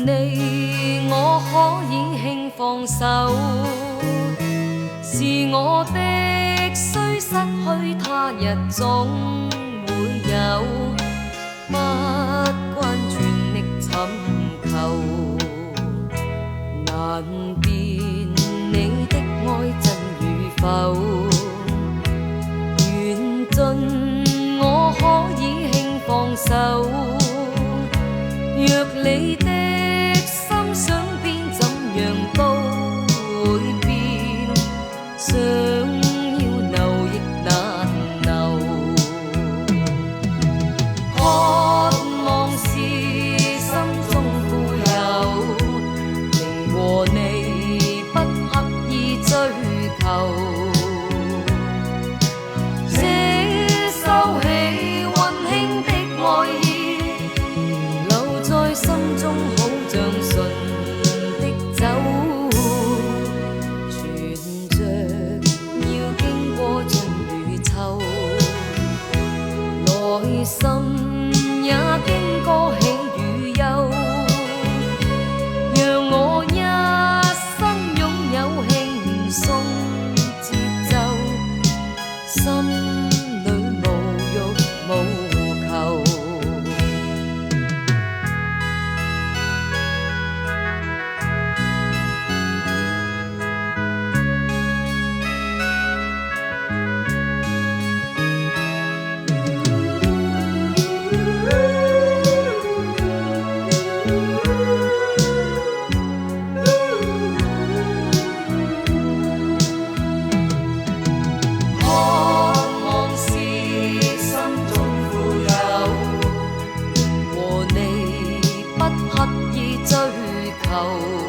你我可以輕放手，是我的雖失去他日總會有，不關全力尋求，難辨你的愛真與否，緣盡我可以輕放手，若你的心想變怎樣都會變，想要留亦難留，渴望是心中富有，明和你不刻意追求，請收起溫馨的愛意，留在心中好像純的酒，存着要經過春與秋，內心也經過喜與憂，讓我一生擁有輕鬆節奏，心裏無欲無求。和你不刻意追求。